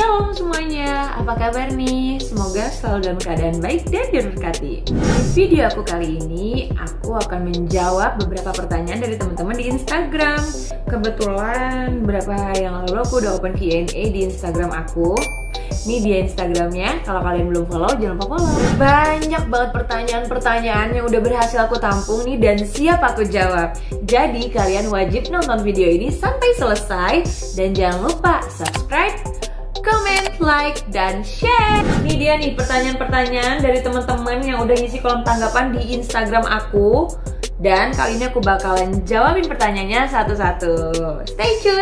Shalom semuanya, apa kabar nih? Semoga selalu dalam keadaan baik dan diberkati. Di video aku kali ini, aku akan menjawab beberapa pertanyaan dari teman-teman di Instagram. Kebetulan beberapa hari yang lalu aku udah open Q&A di Instagram aku. Ini dia Instagramnya, kalau kalian belum follow jangan lupa follow. Banyak banget pertanyaan-pertanyaan yang udah berhasil aku tampung nih dan siap aku jawab. Jadi kalian wajib nonton video ini sampai selesai. Dan jangan lupa subscribe, comment, like, dan share. Ini dia nih pertanyaan-pertanyaan dari teman-teman yang udah ngisi kolom tanggapan di Instagram aku. Dan kali ini aku bakalan jawabin pertanyaannya satu-satu. Stay tune!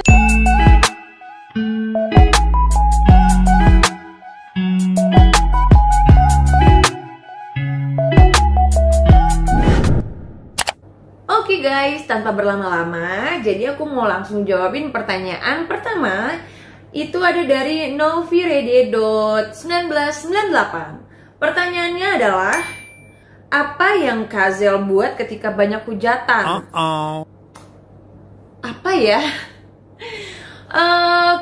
Oke guys, tanpa berlama-lama, jadi aku mau langsung jawabin pertanyaan pertama. Itu ada dari novirede.1998. Pertanyaannya adalah, apa yang Kazel buat ketika banyak hujatan? Apa ya?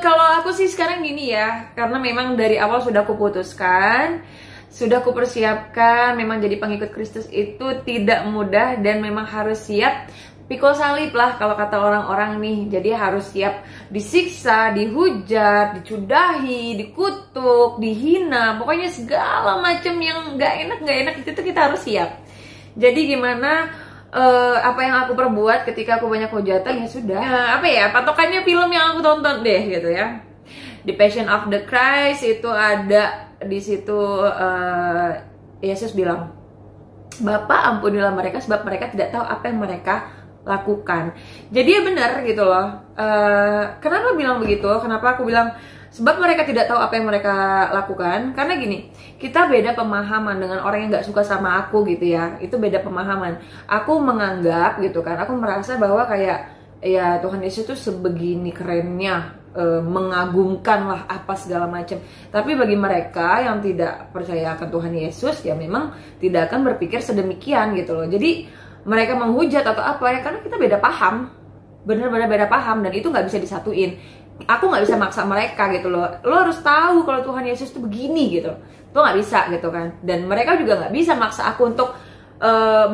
Kalau aku sih sekarang gini ya, karena memang dari awal sudah kuputuskan, sudah kupersiapkan, memang jadi pengikut Kristus itu tidak mudah dan memang harus siap pikul salib lah kalau kata orang-orang nih. Jadi harus siap disiksa, dihujat, dicudahi, dikutuk, dihina, pokoknya segala macam yang gak enak itu tuh kita harus siap. Jadi gimana apa yang aku perbuat ketika aku banyak hujatan, ya sudah. Apa ya, patokannya film yang aku tonton deh gitu ya. The Passion of the Christ itu ada di situ. Yesus bilang, Bapa ampunilah mereka sebab mereka tidak tahu apa yang mereka lakukan. Jadi ya benar gitu loh. Kenapa bilang begitu? Kenapa aku bilang sebab mereka tidak tahu apa yang mereka lakukan? Karena gini, kita beda pemahaman dengan orang yang gak suka sama aku gitu ya. Itu beda pemahaman. Aku menganggap gitu kan, aku merasa bahwa kayak ya Tuhan Yesus tuh sebegini kerennya, mengagumkan lah apa segala macam. Tapi bagi mereka yang tidak percaya akan Tuhan Yesus, ya memang tidak akan berpikir sedemikian gitu loh. Jadi mereka menghujat atau apa ya, karena kita beda paham, bener-bener beda paham, dan itu nggak bisa disatuin. Aku nggak bisa maksa mereka gitu loh. Lo harus tahu kalau Tuhan Yesus tuh begini gitu. Lo nggak bisa gitu kan. Dan mereka juga nggak bisa maksa aku untuk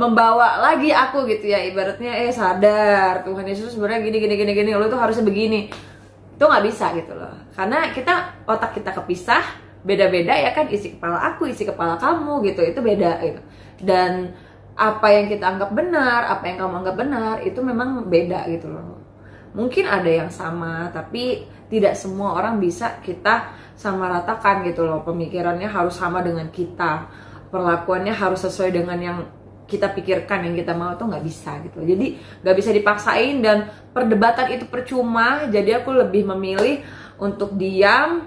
membawa lagi aku gitu ya. Ibaratnya sadar Tuhan Yesus sebenarnya gini. Lo tuh harusnya begini. Itu nggak bisa gitu loh. Karena otak kita kepisah, beda-beda ya kan. Isi kepala aku, isi kepala kamu gitu. Itu beda gitu. Dan apa yang kita anggap benar, apa yang kamu anggap benar, itu memang beda gitu loh. Mungkin ada yang sama, tapi tidak semua orang bisa kita samaratakan gitu loh. Pemikirannya harus sama dengan kita, perlakuannya harus sesuai dengan yang kita pikirkan, yang kita mau, tuh nggak bisa gitu loh. Jadi nggak bisa dipaksain dan perdebatan itu percuma. Jadi aku lebih memilih untuk diam.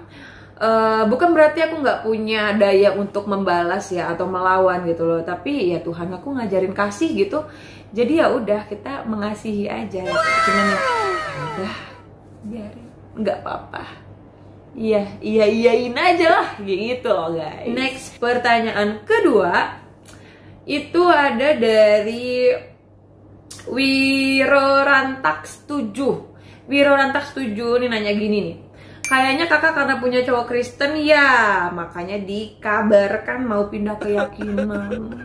Bukan berarti aku nggak punya daya untuk membalas ya atau melawan gitu loh, tapi ya Tuhan aku ngajarin kasih gitu, jadi ya udah kita mengasihi aja gitu. Cuman ya udah biarin, nggak apa-apa, iyain aja lah gitu loh guys. Next, pertanyaan kedua itu ada dari Wirorantax 7. Wirorantax 7 nih nanya gini nih. Kayaknya kakak karena punya cowok Kristen ya, makanya dikabarkan mau pindah keyakinan.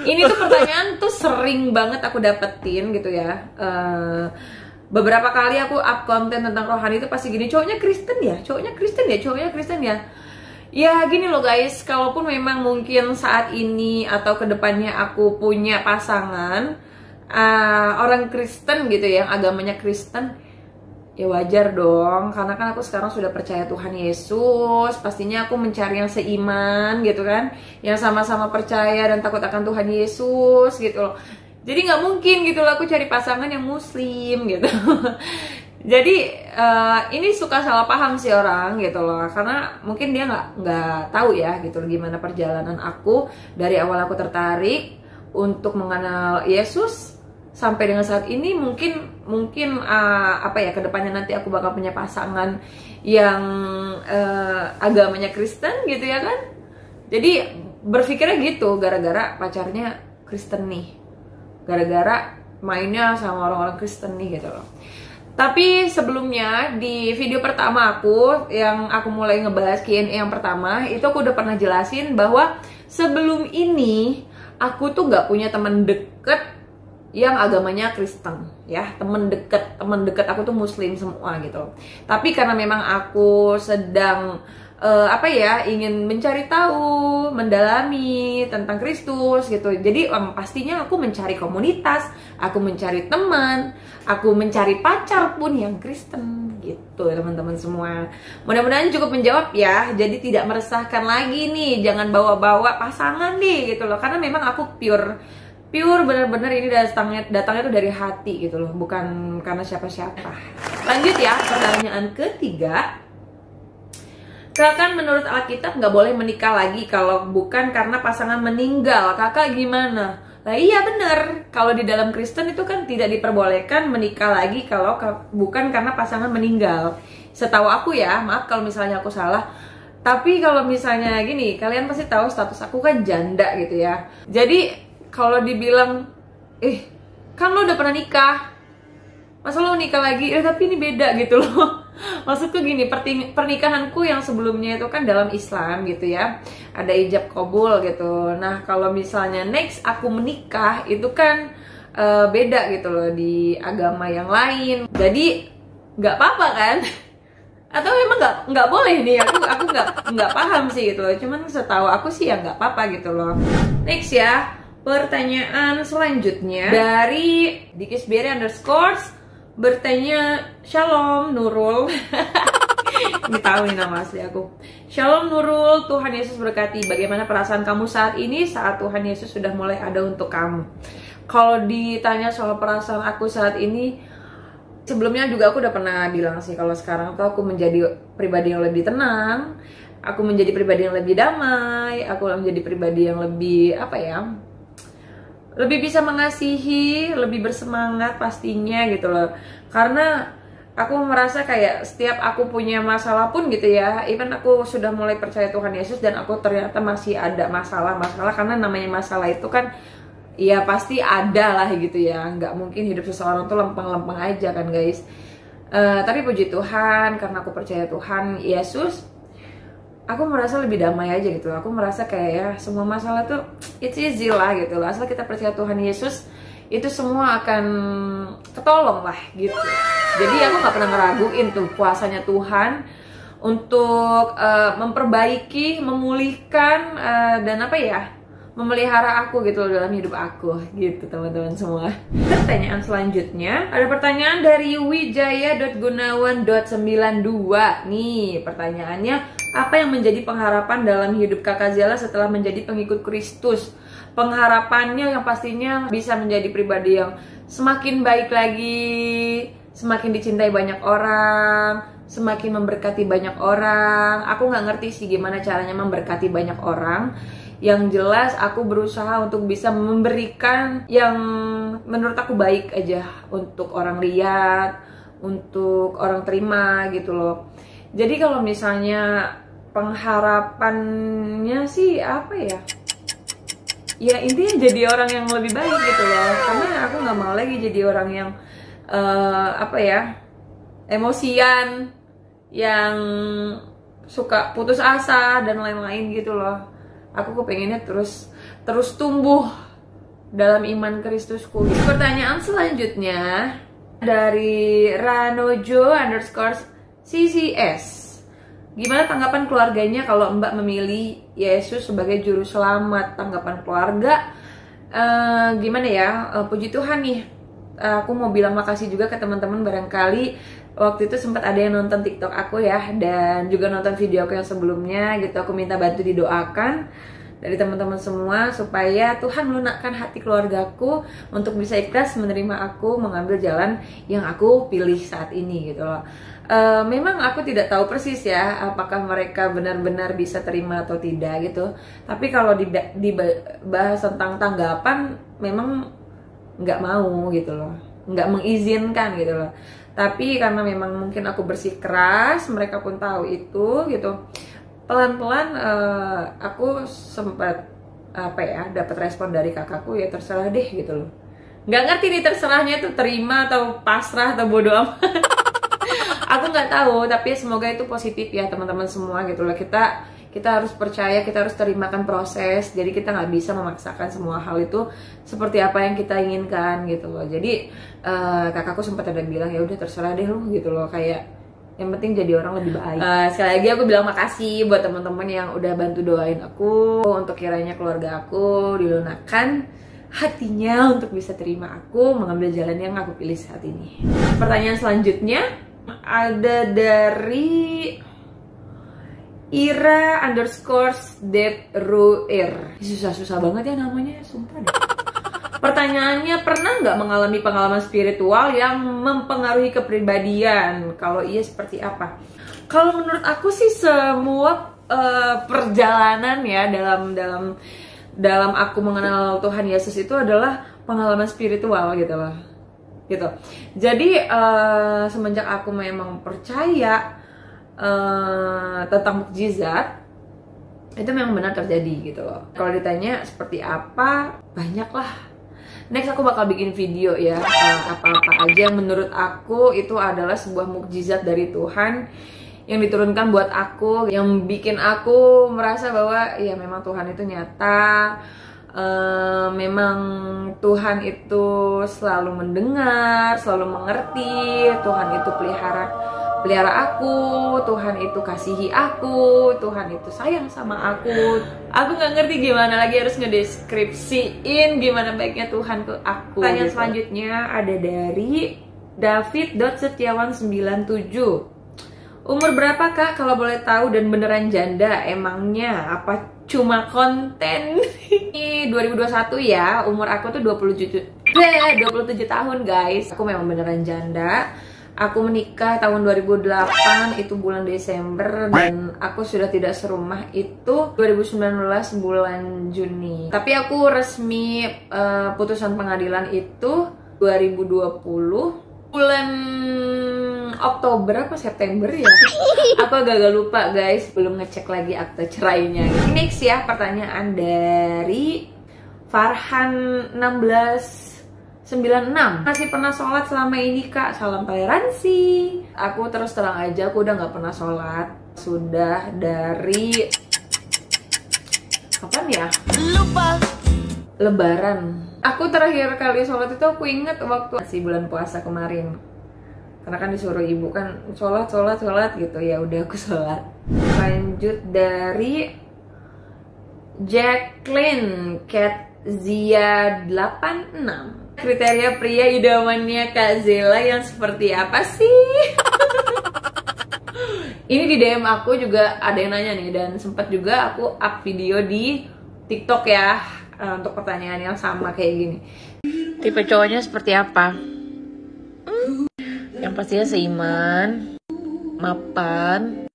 Ini tuh pertanyaan tuh sering banget aku dapetin gitu ya. Beberapa kali aku up konten tentang rohani itu pasti gini, cowoknya Kristen ya. Ya gini loh guys, kalaupun memang mungkin saat ini atau kedepannya aku punya pasangan orang Kristen gitu ya, yang agamanya Kristen, ya wajar dong, karena kan aku sekarang sudah percaya Tuhan Yesus. Pastinya aku mencari yang seiman gitu kan, yang sama-sama percaya dan takut akan Tuhan Yesus gitu loh. Jadi nggak mungkin gitu loh aku cari pasangan yang muslim gitu. Jadi ini suka salah paham sih orang gitu loh, karena mungkin dia nggak tahu ya gitu loh, gimana perjalanan aku dari awal aku tertarik untuk mengenal Yesus sampai dengan saat ini. Mungkin apa ya, kedepannya nanti aku bakal punya pasangan yang agamanya Kristen gitu ya kan. Jadi berpikirnya gitu gara-gara pacarnya Kristen nih, gara-gara mainnya sama orang-orang Kristen nih gitu loh. Tapi sebelumnya di video pertama aku yang aku mulai ngebahas Q&A yang pertama itu aku udah pernah jelasin bahwa sebelum ini aku tuh nggak punya teman deket yang agamanya Kristen ya, temen deket aku tuh Muslim semua gitu. Tapi karena memang aku sedang ingin mencari tahu, mendalami tentang Kristus gitu. Jadi pastinya aku mencari komunitas, aku mencari teman, aku mencari pacar pun yang Kristen gitu teman-teman semua. Mudah-mudahan cukup menjawab ya. Jadi tidak meresahkan lagi nih, jangan bawa-bawa pasangan nih gitu loh. Karena memang aku pure benar-benar ini datangnya tuh dari hati gitu loh, bukan karena siapa-siapa. Lanjut ya, pertanyaan ketiga. Kan menurut Alkitab nggak boleh menikah lagi kalau bukan karena pasangan meninggal. Kakak gimana? Nah iya bener, kalau di dalam Kristen itu kan tidak diperbolehkan menikah lagi kalau bukan karena pasangan meninggal. Setahu aku ya, maaf kalau misalnya aku salah. Tapi kalau misalnya gini, kalian pasti tahu status aku kan janda gitu ya. Jadi kalau dibilang, kan lo udah pernah nikah, masa lo nikah lagi? Tapi ini beda gitu loh. Maksudku gini, pernikahanku yang sebelumnya itu kan dalam Islam gitu ya, ada ijab kabul gitu. Nah kalau misalnya next aku menikah itu kan beda gitu loh di agama yang lain. Jadi nggak apa-apa kan? Atau memang nggak boleh nih? Aku nggak paham sih gitu loh. Cuman setahu aku sih ya nggak apa-apa gitu loh. Next ya, pertanyaan selanjutnya dari Dikisberry _ bertanya, Shalom Nurul. Ini tahu nih nama asli aku. Shalom Nurul, Tuhan Yesus berkati. Bagaimana perasaan kamu saat ini saat Tuhan Yesus sudah mulai ada untuk kamu? Kalau ditanya soal perasaan aku saat ini, sebelumnya juga aku udah pernah bilang sih, kalau sekarang tuh aku menjadi pribadi yang lebih tenang, aku menjadi pribadi yang lebih damai, aku menjadi pribadi yang lebih lebih bisa mengasihi, lebih bersemangat pastinya gitu loh. Karena aku merasa kayak setiap aku punya masalah pun gitu ya, even aku sudah mulai percaya Tuhan Yesus dan aku ternyata masih ada masalah-masalah, karena namanya masalah itu kan ya pasti ada lah gitu ya. Nggak mungkin hidup seseorang tuh lempeng-lempeng aja kan guys. Tapi puji Tuhan, karena aku percaya Tuhan Yesus, aku merasa lebih damai aja gitu. Aku merasa kayak ya semua masalah tuh it's easy lah gitu loh. Asal kita percaya Tuhan Yesus, itu semua akan ketolong lah gitu. Jadi aku gak pernah ngeraguin tuh kuasanya Tuhan untuk memperbaiki, memulihkan dan memelihara aku gitu loh dalam hidup aku gitu teman-teman semua. Pertanyaan selanjutnya, ada pertanyaan dari wijaya.gunawan.92. Nih pertanyaannya, apa yang menjadi pengharapan dalam hidup Kakak Zela setelah menjadi pengikut Kristus? Pengharapannya yang pastinya bisa menjadi pribadi yang semakin baik lagi, semakin dicintai banyak orang, semakin memberkati banyak orang. Aku nggak ngerti sih gimana caranya memberkati banyak orang. Yang jelas aku berusaha untuk bisa memberikan yang menurut aku baik aja untuk orang lihat, untuk orang terima gitu loh. Jadi kalau misalnya pengharapannya sih ya intinya jadi orang yang lebih baik gitu loh. Karena aku nggak mau lagi jadi orang yang emosian, yang suka putus asa dan lain-lain gitu loh. Aku kepengennya terus tumbuh dalam iman Kristusku. Pertanyaan selanjutnya dari Ranojo_CCS. Gimana tanggapan keluarganya kalau Mbak memilih Yesus sebagai juru selamat? Tanggapan keluarga gimana ya? Puji Tuhan nih. Aku mau bilang makasih juga ke teman-teman, barangkali waktu itu sempat ada yang nonton TikTok aku ya, dan juga nonton video aku yang sebelumnya gitu. Aku minta bantu didoakan dari teman-teman semua supaya Tuhan melunakkan hati keluargaku untuk bisa ikhlas menerima aku mengambil jalan yang aku pilih saat ini gitu loh. Memang aku tidak tahu persis ya apakah mereka benar-benar bisa terima atau tidak gitu. Tapi kalau dibahas tentang tanggapan, memang nggak mau gitu loh, nggak mengizinkan gitu loh. Tapi karena memang mungkin aku bersikeras, mereka pun tahu itu gitu. Pelan-pelan aku sempat dapat respon dari kakakku, ya terserah deh gitu loh. Nggak ngerti nih terserahnya itu terima atau pasrah atau bodo amat. Aku nggak tahu, tapi semoga itu positif ya teman-teman semua gitu loh. Kita harus percaya, kita harus terimakan proses. Jadi kita nggak bisa memaksakan semua hal itu seperti apa yang kita inginkan gitu loh. Jadi kakakku sempat ada bilang ya udah terserah deh lu gitu loh, kayak yang penting jadi orang lebih baik. Sekali lagi aku bilang makasih buat teman-teman yang udah bantu doain aku untuk kiranya keluarga aku dilunakkan hatinya untuk bisa terima aku mengambil jalan yang aku pilih saat ini. Pertanyaan selanjutnya ada dari Ira_Debruir. Susah-susah banget ya namanya, sumpah deh. Pertanyaannya, pernah nggak mengalami pengalaman spiritual yang mempengaruhi kepribadian? Kalau iya seperti apa? Kalau menurut aku sih semua perjalanan ya dalam aku mengenal Tuhan Yesus itu adalah pengalaman spiritual gitu loh. Gitu. Jadi semenjak aku memang percaya tentang mukjizat, itu memang benar terjadi gitu loh. Kalau ditanya seperti apa, banyak lah. Next aku bakal bikin video ya, apa-apa aja yang menurut aku itu adalah sebuah mukjizat dari Tuhan yang diturunkan buat aku, yang bikin aku merasa bahwa ya memang Tuhan itu nyata, memang Tuhan itu selalu mendengar, selalu mengerti, Tuhan itu pelihara aku, Tuhan itu kasihi aku, Tuhan itu sayang sama aku. Aku nggak ngerti gimana lagi harus ngedeskripsiin gimana baiknya Tuhan ke aku. Pertanyaan selanjutnya ada dari David.Setiawan97. Umur berapa kak kalau boleh tahu dan beneran janda? Emangnya apa cuma konten? Ini 2021 ya, umur aku tuh 27 tahun guys. Aku memang beneran janda. Aku menikah tahun 2008 itu bulan Desember, dan aku sudah tidak serumah itu 2019 bulan Juni. Tapi aku resmi putusan pengadilan itu 2020 bulan Oktober apa September ya? Aku agak lupa guys, belum ngecek lagi akte cerainya. Next ya, pertanyaan dari Farhan 1696. Masih pernah sholat selama ini kak? Salam toleransi. Aku terus terang aja, aku udah nggak pernah sholat. Sudah dari kapan ya? Lupa. Lebaran. Aku terakhir kali sholat itu aku inget waktu masih bulan puasa kemarin. Karena kan disuruh ibu kan sholat gitu, ya udah aku sholat. Lanjut dari Jacqueline Katzia 86. Kriteria pria idamannya Kak Zela yang seperti apa sih? Ini di DM aku juga ada yang nanya nih, dan sempat juga aku up video di TikTok ya untuk pertanyaan yang sama kayak gini. Tipe cowoknya seperti apa? Yang pastinya seiman, mapan,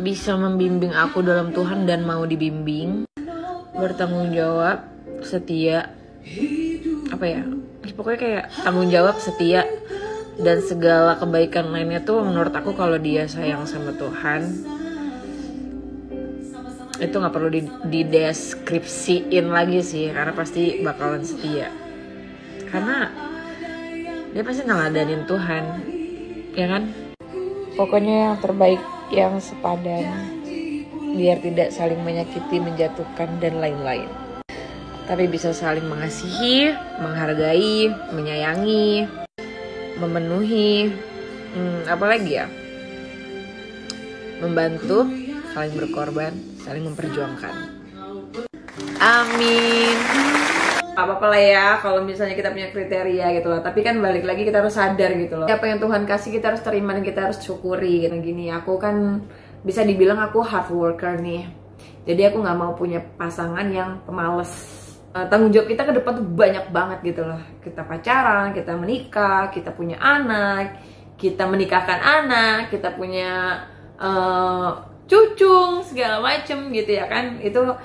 bisa membimbing aku dalam Tuhan dan mau dibimbing, bertanggung jawab, setia, apa ya? Pokoknya kayak tanggung jawab, setia, dan segala kebaikan lainnya tuh menurut aku kalau dia sayang sama Tuhan itu nggak perlu dideskripsiin lagi sih, karena pasti bakalan setia, karena dia pasti ngeladanin Tuhan, ya kan? Pokoknya yang terbaik, yang sepadan, biar tidak saling menyakiti, menjatuhkan, dan lain-lain. Tapi bisa saling mengasihi, menghargai, menyayangi, memenuhi, apalagi ya, membantu, saling berkorban, saling memperjuangkan. Amin. Apa-apa lah ya kalau misalnya kita punya kriteria gitu loh. Tapi kan balik lagi kita harus sadar gitu loh, apa yang Tuhan kasih kita harus terima dan kita harus syukuri gitu. Gini, aku kan bisa dibilang aku hard worker nih. Jadi aku nggak mau punya pasangan yang pemalas. Tanggung jawab kita ke depan tuh banyak banget gitu loh. Kita pacaran, kita menikah, kita punya anak, kita menikahkan anak, kita punya cucung segala macem gitu ya kan. Itu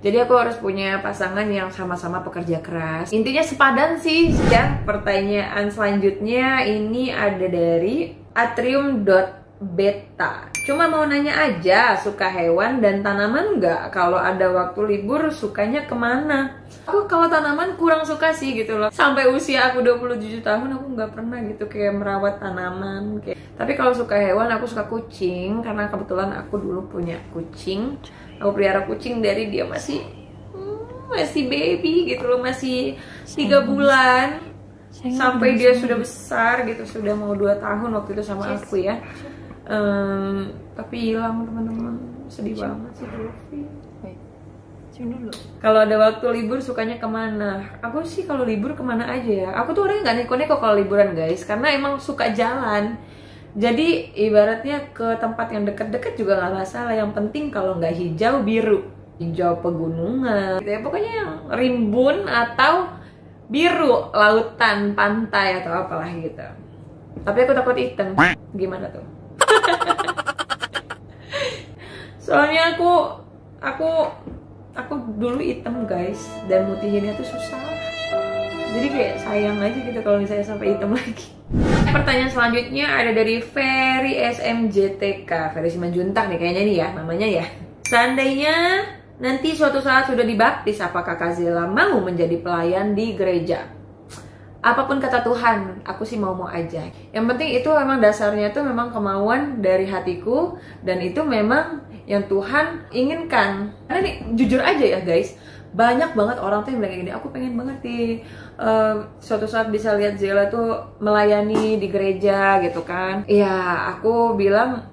jadi aku harus punya pasangan yang sama-sama pekerja keras. Intinya sepadan sih ya. Pertanyaan selanjutnya ini ada dari atrium.beta. Cuma mau nanya aja, suka hewan dan tanaman nggak? Kalau ada waktu libur sukanya kemana? Aku kalau tanaman kurang suka sih gitu loh. Sampai usia aku 27 tahun aku nggak pernah gitu kayak merawat tanaman. Kayak Tapi kalau suka hewan, aku suka kucing karena kebetulan aku dulu punya kucing. Aku pelihara kucing dari dia masih baby gitu loh, masih 3 bulan sampai dia sudah besar gitu, sudah mau 2 tahun waktu itu sama aku ya. Tapi hilang teman-teman, sedih banget sih dulu. Kalau ada waktu libur sukanya kemana? Aku sih kalau libur kemana aja ya. Aku tuh orangnya nggak neko-neko kalau liburan guys, karena emang suka jalan. Jadi ibaratnya ke tempat yang deket-deket juga nggak masalah. Yang penting kalau nggak hijau biru, hijau pegunungan, gitu ya. Pokoknya yang rimbun atau biru, lautan, pantai atau apalah gitu. Tapi aku takut hitam. Gimana tuh? Soalnya aku dulu hitam guys, dan mutihinnya tuh susah. Jadi kayak sayang aja gitu kalau misalnya sampai hitam lagi. Pertanyaan selanjutnya ada dari Ferry SMJTK, Ferry Simanjuntak nih kayaknya nih ya namanya ya. Seandainya nanti suatu saat sudah dibaptis, apakah Kak Zela mau menjadi pelayan di gereja? Apapun kata Tuhan, aku sih mau aja. Yang penting itu memang dasarnya itu memang kemauan dari hatiku, dan itu memang yang Tuhan inginkan. Karena nih jujur aja ya guys, banyak banget orang tuh yang bilang kayak gini, aku pengen banget suatu saat bisa lihat Zela tuh melayani di gereja gitu kan. Ya aku bilang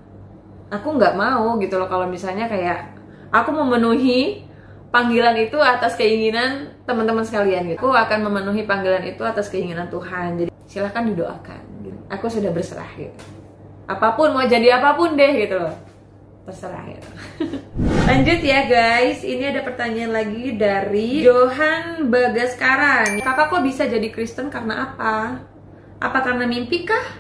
aku nggak mau gitu loh kalau misalnya kayak aku memenuhi panggilan itu atas keinginan teman-teman sekalian gitu. Aku akan memenuhi panggilan itu atas keinginan Tuhan. Jadi silahkan didoakan gitu. Aku sudah berserah gitu. Apapun, mau jadi apapun deh gitu loh, terserah gitu. Lanjut ya guys, ini ada pertanyaan lagi dari Johan Bagaskaran. Kakak kok bisa jadi Kristen karena apa? Apa karena mimpi kah?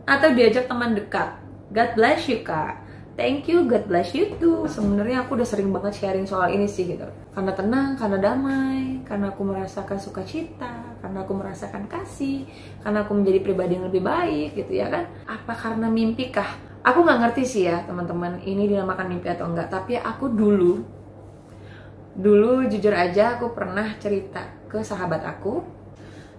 Atau diajak teman dekat? God bless you kak. Thank you, God bless you too. Sebenarnya aku udah sering banget sharing soal ini sih gitu. Karena tenang, karena damai, karena aku merasakan sukacita, karena aku merasakan kasih, karena aku menjadi pribadi yang lebih baik gitu ya kan. Apa karena mimpi kah? Aku nggak ngerti sih ya teman-teman, ini dinamakan mimpi atau enggak. Tapi aku dulu jujur aja aku pernah cerita ke sahabat aku.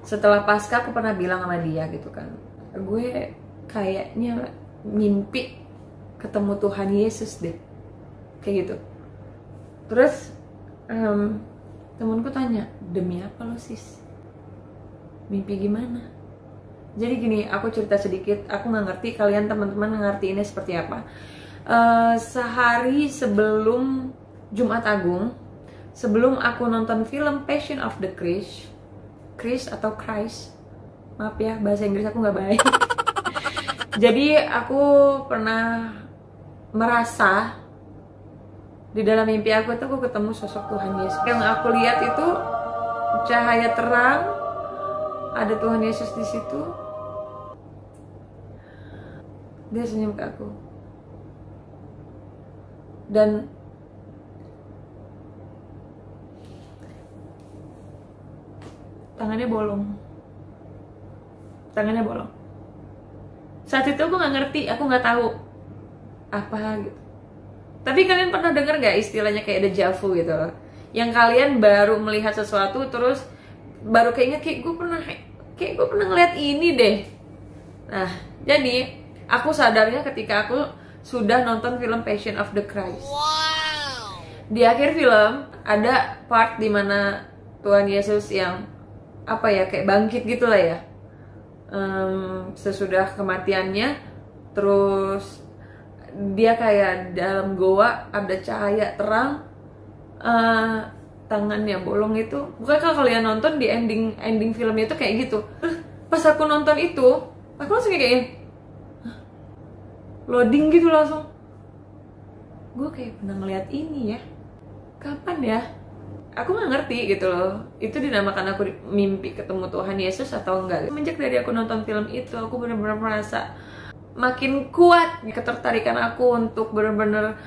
Setelah pasca aku pernah bilang sama dia gitu kan, gue kayaknya mimpi ketemu Tuhan Yesus deh, kayak gitu. Terus temanku tanya, demi apa lo sis? Mimpi gimana? Jadi gini, aku cerita sedikit. Aku nggak ngerti kalian teman-teman ngerti ini seperti apa. Sehari sebelum Jumat Agung, sebelum aku nonton film Passion of the Christ atau Christ, maaf ya bahasa Inggris aku nggak baik. Jadi aku pernah merasa di dalam mimpi aku tuh aku ketemu sosok Tuhan Yesus. Yang aku lihat itu cahaya terang, ada Tuhan Yesus di situ. Dia senyum ke aku, dan tangannya bolong. Saat itu aku nggak ngerti, aku nggak tahu apa gitu. Tapi kalian pernah dengar gak istilahnya kayak deja vu gitu loh, yang kalian baru melihat sesuatu terus baru keinget kayak gue pernah ngeliat ini deh. Nah jadi aku sadarnya ketika aku sudah nonton film Passion of the Christ. Di akhir film ada part dimana Tuhan Yesus yang apa ya, kayak bangkit gitu lah ya, sesudah kematiannya. Terus dia kayak dalam goa, ada cahaya terang, tangannya bolong itu. Bukan kalau kalian nonton di ending filmnya itu kayak gitu. Pas aku nonton itu, aku langsung kayak loading gitu langsung. Gue kayak pernah ngeliat ini ya, kapan ya? Aku nggak ngerti gitu loh. Itu dinamakan aku mimpi ketemu Tuhan Yesus atau enggak. Semenjak dari aku nonton film itu, aku benar-benar merasa makin kuat ketertarikan aku untuk benar-benar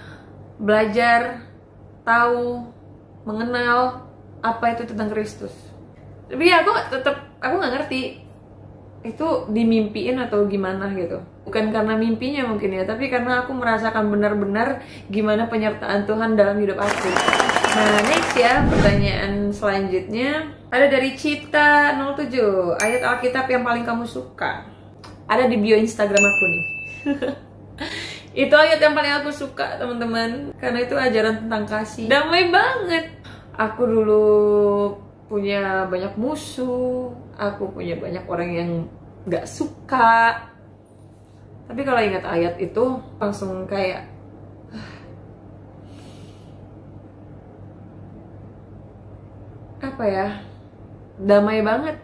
belajar, tahu, mengenal apa itu tentang Kristus. Tapi ya aku nggak ngerti itu dimimpiin atau gimana gitu. Bukan karena mimpinya mungkin ya, tapi karena aku merasakan benar-benar gimana penyertaan Tuhan dalam hidup aku. Nah next ya, pertanyaan selanjutnya ada dari Cita 07. Ayat Alkitab yang paling kamu suka? Ada di bio Instagram aku nih. Itu ayat yang paling aku suka teman-teman, karena itu ajaran tentang kasih. Damai banget. Aku dulu punya banyak musuh, aku punya banyak orang yang gak suka. Tapi kalau ingat ayat itu langsung kayak apa ya, damai banget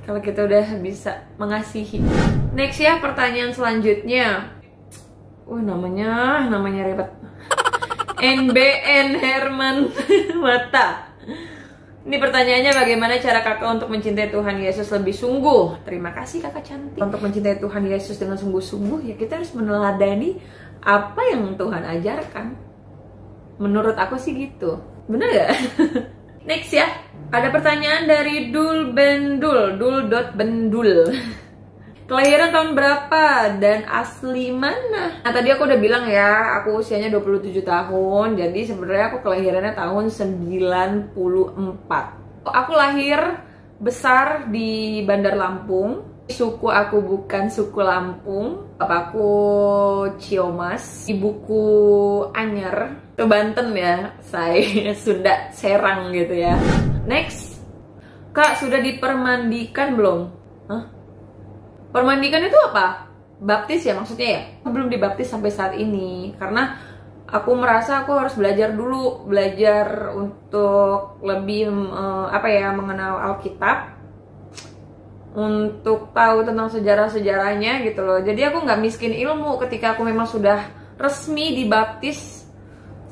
kalau kita udah bisa mengasihi. Next ya, pertanyaan selanjutnya. Namanya ribet. NBN Herman Mata. Ini pertanyaannya, bagaimana cara kakak untuk mencintai Tuhan Yesus lebih sungguh? Terima kasih kakak cantik. Untuk mencintai Tuhan Yesus dengan sungguh-sungguh, ya kita harus meneladani apa yang Tuhan ajarkan. Menurut aku sih gitu. Bener gak? Next ya, ada pertanyaan dari dul.bendul. Kelahiran tahun berapa dan asli mana? Nah tadi aku udah bilang ya, aku usianya 27 tahun. Jadi sebenarnya aku kelahirannya tahun 94. Aku lahir besar di Bandar Lampung. Suku aku bukan suku Lampung. Bapakku Ciomas, ibuku Anyer. Itu Banten ya, saya Sunda Serang gitu ya. Next, Kak sudah dipermandikan belum? Hah? Permandikan itu apa? Baptis ya maksudnya ya? Aku belum dibaptis sampai saat ini karena aku merasa aku harus belajar dulu, belajar untuk lebih mengenal Alkitab, untuk tahu tentang sejarah-sejarahnya gitu loh. Jadi aku nggak miskin ilmu ketika aku memang sudah resmi dibaptis.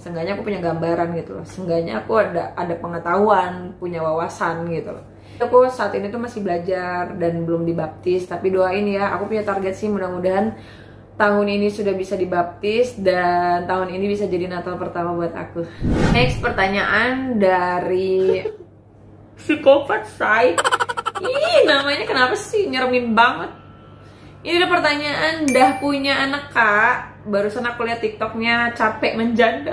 Seenggaknya aku punya gambaran gitu loh. Seenggaknya aku ada pengetahuan, punya wawasan gitu loh. Aku saat ini tuh masih belajar dan belum dibaptis, tapi doain ya, aku punya target sih, mudah-mudahan tahun ini sudah bisa dibaptis dan tahun ini bisa jadi Natal pertama buat aku. Next pertanyaan dari psikopat say. Ih, namanya kenapa sih nyeremin banget. Ini ada pertanyaan, dah punya anak kak? Barusan aku lihat TikToknya capek menjanda.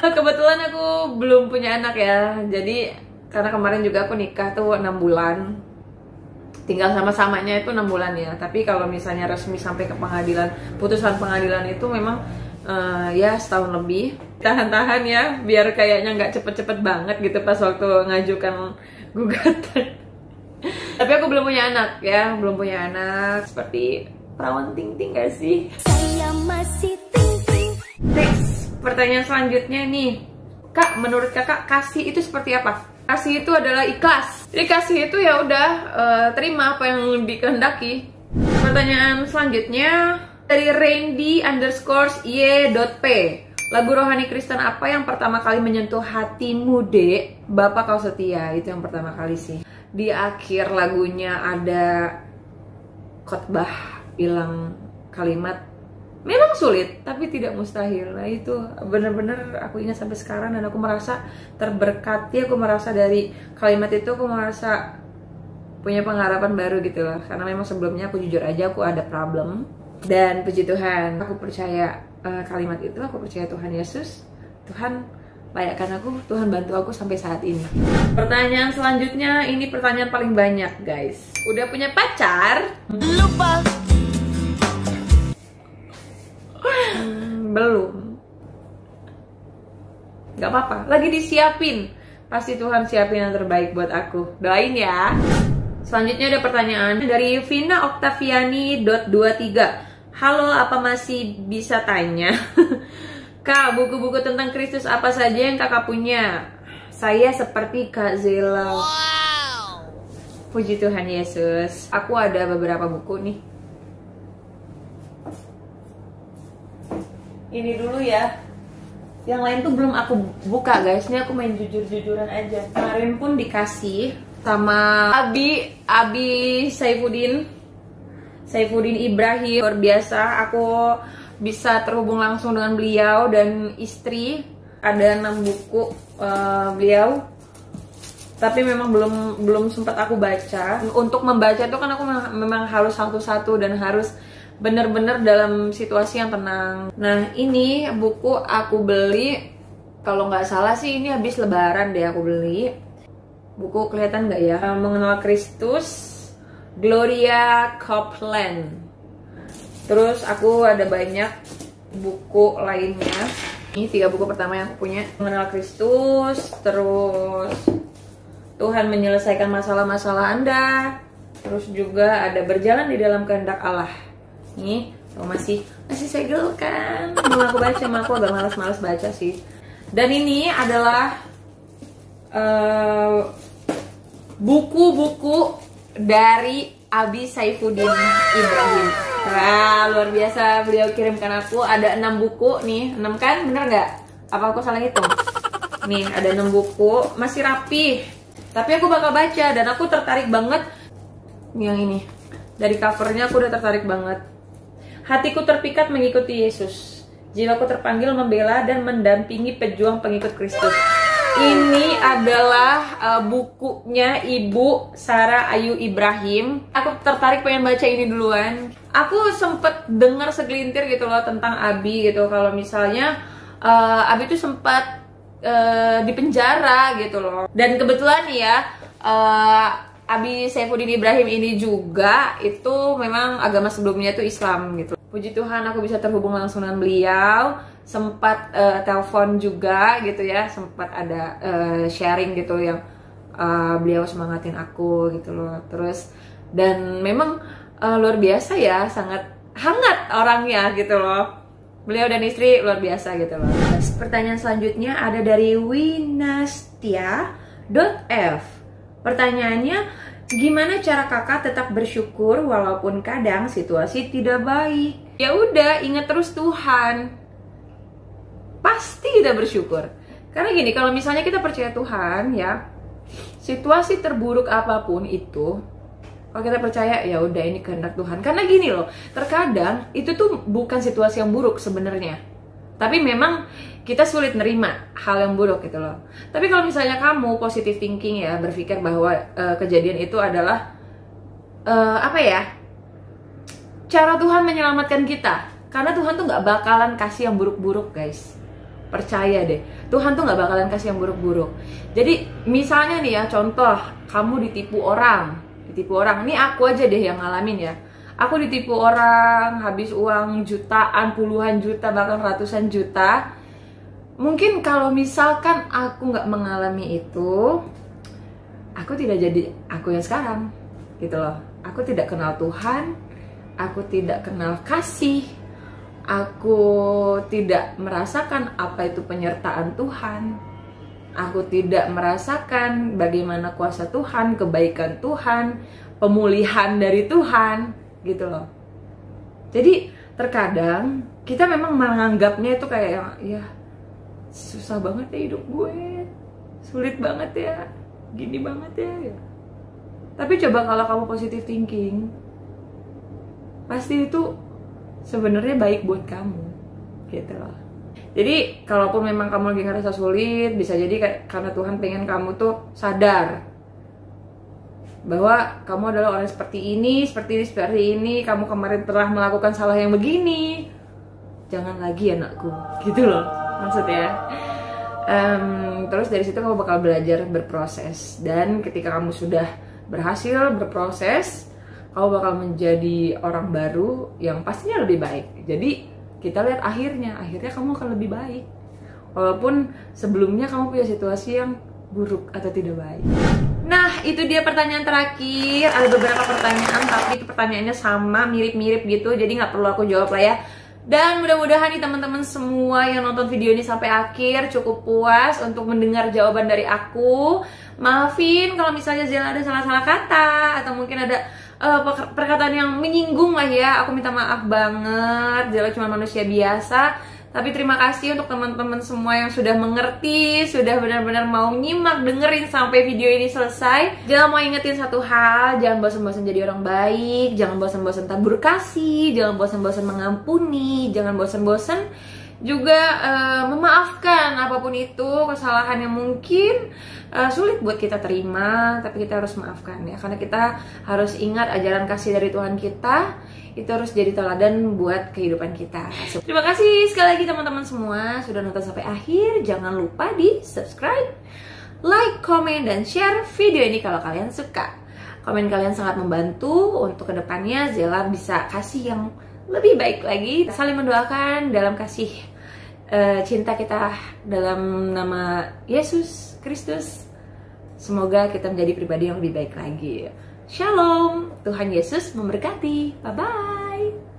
Kebetulan aku belum punya anak ya, jadi karena kemarin juga aku nikah tuh 6 bulan. Tinggal sama-samanya itu 6 bulan ya. Tapi kalau misalnya resmi sampai ke pengadilan, putusan pengadilan itu memang ya setahun lebih. Tahan-tahan ya, biar kayaknya nggak cepet-cepet banget gitu pas waktu ngajukan gugatan. Tapi aku belum punya anak ya, belum punya anak. Seperti perawan ting-ting gak sih? Saya masih ting-ting. Next, pertanyaan selanjutnya nih. Kak, menurut kakak kasih itu seperti apa? Kasih itu adalah ikhlas. Jadi kasih itu ya udah terima apa yang dikehendaki. Pertanyaan selanjutnya dari Randy_y.p. Lagu rohani Kristen apa yang pertama kali menyentuh hatimu, Dek? Bapak kau setia, itu yang pertama kali sih. Di akhir lagunya ada khotbah bilang kalimat, memang sulit, tapi tidak mustahil. Nah itu bener-bener aku ingat sampai sekarang dan aku merasa terberkati. Aku merasa dari kalimat itu aku merasa punya pengharapan baru gitu loh. Karena memang sebelumnya aku jujur aja aku ada problem. Dan puji Tuhan, aku percaya kalimat itu, aku percaya Tuhan Yesus. Tuhan layakkan aku, Tuhan bantu aku sampai saat ini. Pertanyaan selanjutnya, ini pertanyaan paling banyak guys. Udah punya pacar? Lupa. Belum. Gak apa-apa, lagi disiapin. Pasti Tuhan siapin yang terbaik buat aku. Doain ya. Selanjutnya ada pertanyaan dari Vina Oktaviani.23. Halo, apa masih bisa tanya? Kak, buku-buku tentang Kristus apa saja yang kakak punya? Saya seperti Kak Zela. Wow. Puji Tuhan Yesus. Aku ada beberapa buku nih. Ini dulu ya. Yang lain tuh belum aku buka guys. Ini aku main jujur-jujuran aja. Kemarin pun dikasih sama Abi Saifuddin Ibrahim. Luar biasa, aku bisa terhubung langsung dengan beliau dan istri. Ada 6 buku beliau. Tapi memang belum sempat aku baca. Untuk membaca itu kan aku memang harus satu-satu dan harus bener-bener dalam situasi yang tenang. Nah ini buku aku beli, kalau nggak salah sih ini habis lebaran deh aku beli. Buku kelihatan nggak ya? Mengenal Kristus, Gloria Copeland. Terus aku ada banyak buku lainnya. Ini 3 buku pertama yang aku punya. Mengenal Kristus, terus Tuhan menyelesaikan masalah-masalah Anda, terus juga ada Berjalan di Dalam Kehendak Allah. Nih, masih segel kan? Belum aku baca, aku agak malas-malas baca sih. Dan ini adalah buku-buku dari Abi Saifuddin Ibrahim. Wah, luar biasa, beliau kirimkan aku ada 6 buku nih. 6 kan? Bener nggak? Apa aku salah hitung? Nih, ada 6 buku, masih rapi. Tapi aku bakal baca dan aku tertarik banget yang ini. Dari covernya aku udah tertarik banget. Hatiku terpikat mengikuti Yesus. Jiwaku terpanggil membela dan mendampingi pejuang pengikut Kristus. Ini adalah bukunya Ibu Sarah Ayu Ibrahim. Aku tertarik pengen baca ini duluan. Aku sempet dengar segelintir gitu loh tentang Abi gitu. Kalau misalnya Abi tuh sempat di penjara gitu loh. Dan kebetulan nih ya, Abi Saifuddin Ibrahim ini juga itu memang agama sebelumnya itu Islam gitu. Puji Tuhan aku bisa terhubung langsung dengan beliau. Sempat telepon juga gitu ya, sempat ada sharing gitu yang beliau semangatin aku gitu loh. Terus dan memang luar biasa ya, sangat hangat orangnya gitu loh. Beliau dan istri luar biasa gitu loh. Pertanyaan selanjutnya ada dari winastia.f. Pertanyaannya, gimana cara kakak tetap bersyukur walaupun kadang situasi tidak baik? Ya udah, ingat terus Tuhan. Pasti kita bersyukur. Karena gini, kalau misalnya kita percaya Tuhan ya, situasi terburuk apapun itu, kalau kita percaya ya udah ini kehendak Tuhan. Karena gini loh, terkadang itu tuh bukan situasi yang buruk sebenarnya. Tapi memang kita sulit nerima hal yang buruk gitu loh. Tapi kalau misalnya kamu positive thinking ya, berpikir bahwa kejadian itu adalah cara Tuhan menyelamatkan kita. Karena Tuhan tuh nggak bakalan kasih yang buruk-buruk guys. Percaya deh, Tuhan tuh nggak bakalan kasih yang buruk-buruk. Jadi misalnya nih ya, contoh kamu ditipu orang. Ini aku aja deh yang ngalamin ya. Aku ditipu orang, habis uang jutaan, puluhan juta, bahkan ratusan juta. Mungkin kalau misalkan aku nggak mengalami itu, aku tidak jadi aku yang sekarang, gitu loh. Aku tidak kenal Tuhan, aku tidak kenal kasih, aku tidak merasakan apa itu penyertaan Tuhan, aku tidak merasakan bagaimana kuasa Tuhan, kebaikan Tuhan, pemulihan dari Tuhan, gitu loh. Jadi terkadang kita memang menganggapnya itu kayak ya susah banget ya hidup gue, sulit banget ya, gini banget ya. Tapi coba kalau kamu positive thinking, pasti itu sebenarnya baik buat kamu, gitu loh. Jadi kalaupun memang kamu lagi ngerasa sulit, bisa jadi karena Tuhan pengen kamu tuh sadar bahwa kamu adalah orang seperti ini, kamu kemarin telah melakukan salah yang begini, jangan lagi anakku, gitu loh maksudnya. Terus dari situ kamu bakal belajar berproses, dan ketika kamu sudah berhasil berproses, kamu bakal menjadi orang baru yang pastinya lebih baik. Jadi kita lihat akhirnya kamu akan lebih baik, walaupun sebelumnya kamu punya situasi yang buruk atau tidak baik. Nah, itu dia pertanyaan terakhir. Ada beberapa pertanyaan, tapi itu pertanyaannya sama, mirip-mirip gitu, jadi nggak perlu aku jawab lah ya. Dan mudah-mudahan nih teman-teman semua yang nonton video ini sampai akhir cukup puas untuk mendengar jawaban dari aku. Maafin kalau misalnya Zela ada salah-salah kata, atau mungkin ada perkataan yang menyinggung lah ya. Aku minta maaf banget, Zela cuma manusia biasa. Tapi terima kasih untuk teman-teman semua yang sudah mengerti, sudah benar-benar mau nyimak, dengerin sampai video ini selesai. Jangan mau ingetin satu hal, jangan bosan-bosan jadi orang baik, jangan bosan-bosan tabur kasih, jangan bosan-bosan mengampuni, jangan bosan-bosan juga memaafkan apapun itu, kesalahan yang mungkin sulit buat kita terima, tapi kita harus maafkan ya, karena kita harus ingat ajaran kasih dari Tuhan kita. Itu harus jadi teladan buat kehidupan kita. Terima kasih sekali lagi teman-teman semua sudah nonton sampai akhir. Jangan lupa di subscribe, like, komen, dan share video ini kalau kalian suka. Komen kalian sangat membantu untuk kedepannya Zela bisa kasih yang lebih baik lagi. Saling mendoakan dalam kasih cinta kita dalam nama Yesus Kristus. Semoga kita menjadi pribadi yang lebih baik lagi. Shalom, Tuhan Yesus memberkati. Bye-bye.